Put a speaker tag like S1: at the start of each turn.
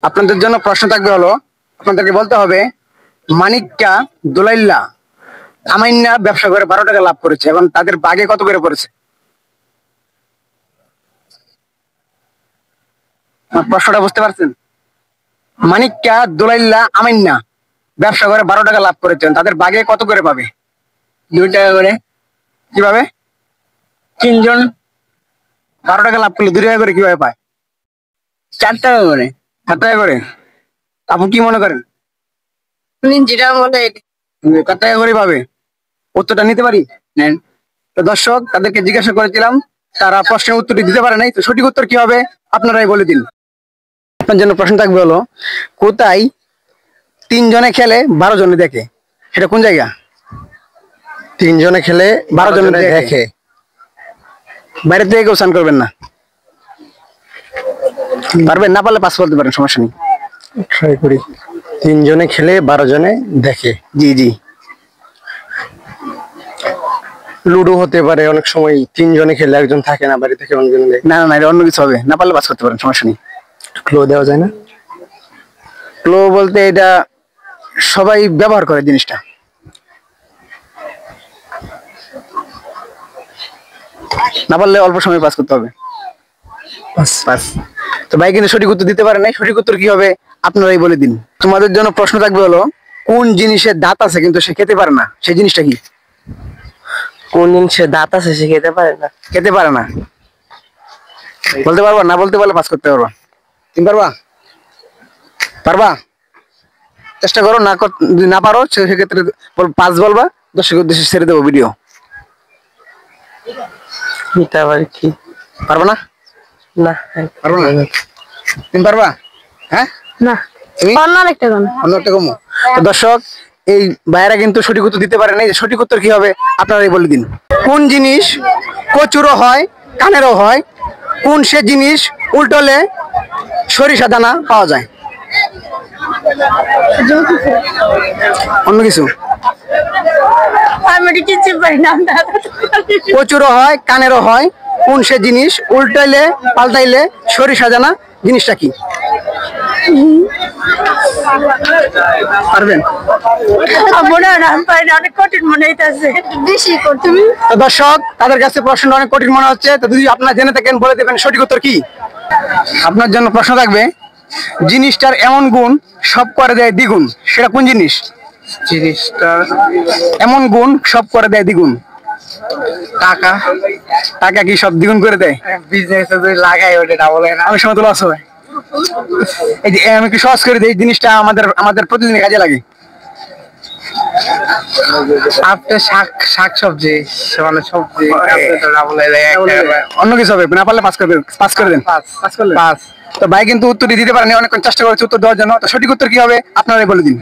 S1: আপনাদের জন্য প্রশ্ন থাকবে হলো, আপনাদেরকে বলতে হবে মানিক্কা দুলাইল্লা আমাইন্না ব্যবসা করে 12 টাকা লাভ করেছে এবং তাদের বাগে কত করে পড়েছে। প্রশ্নটা বুঝতে পারছেন? মানিক্কা দুলাইল্লা আমাইন্না ব্যবসা করে 12 টাকা লাভ করেছেন, তাদের বাগে কত করে পাবে?
S2: 2 টাকা করে।
S1: কিভাবে?
S2: 3 জন
S1: 12 টাকা লাভ করলে 2 টাকা করে কিভাবে পায়?
S2: 4 টাকা করে।
S1: 7 টাকা করে। আপনি কি মনে করেন?
S2: যেটা বলে
S1: কত টাকা করে পাবে? উত্তরটা নিতে পারি?
S2: নেন।
S1: তো দর্শক, তাদেরকে জিজ্ঞাসা করেছিলাম, তারা প্রশ্নের উত্তরটি দিতে পারে নাই। তো সঠিক উত্তর কি হবে আপনারাই বলে দিন। আপনার জন্য প্রশ্ন থাকবে হলো, কোথায় 3 জনে খেলে 12 জনে দেখে? সেটা কোন জায়গা?
S3: 3 জনে খেলে
S1: 12 জনে দেখে।
S3: দেখে।
S1: বাইরে থেকে কেউ স্নান করবেন না। পারবেন? না পারলে পাস করতে পারেন, সমস্যা নেই।
S3: ট্রাই করি। 3 জনে খেলে 12 জনে দেখে।
S1: জি জি।
S3: লুডো হতে পারে, অনেক সময় 3 জনে খেলে একজন থাকে না, বাড়ি থেকে অন্যজন দেখে।
S1: না না না, এটা অন্য কিছু হবে। না পারলে পাস করতে পারেন, সমস্যা নেই।
S3: ক্লো দেওয়া যায় না?
S1: ক্লো বলতে এটা সবাই ব্যবহার করে জিনিসটা। না পারলে অল্প সময় পাস করতে হবে। পাস। তো ভাই কিন্তু সঠিক উত্তর দিতে পারে নাই। সঠিক উত্তর কি হবে আপনারাই বলে দিন। তোমাদের জন্য প্রশ্ন থাকবে হলো, কোন জিনিসের দাঁত আছে কিন্তু সে খেতে পারে না, সেই জিনিসটা কি?
S2: কোন জিনিসের দাঁত আছে সে খেতে পারে না?
S1: খেতে পারে না। বলতে পারবা? না বলতে পারলে পাস করতে পারবা। তুমি পারবা? পারবা? চেষ্টা করো। যদি না পারো সেক্ষেত্রে পাস বলবা, দর্শকের উদ্দেশ্যে ছেড়ে দেবো ভিডিও।
S2: এটা আবার কি?
S1: পারবা না?
S2: না,
S1: পারবা না। তুমি পারবা? হ্যাঁ
S2: না।
S1: তুমি
S2: অন্য একটা কোন?
S1: অন্য একটা কমো। তো দর্শক, এই ভাইয়েরা কিন্তু সঠিক উত্তর দিতে পারে নাই। সঠিক উত্তর কি হবে আপনারাই বলে দিন। কোন জিনিস কচুরও হয় কানেরও হয়? কোন সে জিনিস উল্টলে সরিষা দানা পাওয়া যায়? অন্য কিছু?
S2: আমি কিছু পারি না।
S1: কচুরও হয় কানেরও হয়, কোন সে জিনিস উল্টাইলে পাল্টাইলে সরিষা দানা, জিনিসটা কি? পারবেন?
S2: অনেক কঠিন মনে হইতেছে। বেশি কঠিন।
S1: তো দর্শক, তাদের কাছে প্রশ্ন অনেক কঠিন মনে হচ্ছে। তো যদি আপনারা জেনে থাকেন বলে দেবেন সঠিক উত্তর কি। আপনার জন্য প্রশ্ন থাকবে, জিনিসটার এমন গুণ সব করে দেয় দ্বিগুণ, সেটা কোন জিনিস?
S3: জিনিসটার
S1: এমন গুণ সব করে দেয় দ্বিগুণ।
S3: টাকা।
S1: টাকা কি সব দ্বিগুণ করে দেয়?
S3: বিজনেসে যদি লাগাই ওটা ডাবল হয় না?
S1: অনেক সময় তো লস হয়। এই যে আমি কি সহজ করে দিই, জিনিসটা আমাদের প্রতিদিন কাজে লাগে।
S3: আপনার শাক সবজি মানে সবজি ডাবল হয়ে যায়।
S1: অন্য কিছু হবে? না পারলে পাস করে দেন। পাস করলেন?
S3: পাঁচ।
S1: তো ভাই কিন্তু উত্তর দিতে পারেনি, অনেকক্ষণ চেষ্টা করেছে উত্তর দেওয়ার জন্য। তো সঠিক উত্তর কি হবে আপনারাই বলে দিন।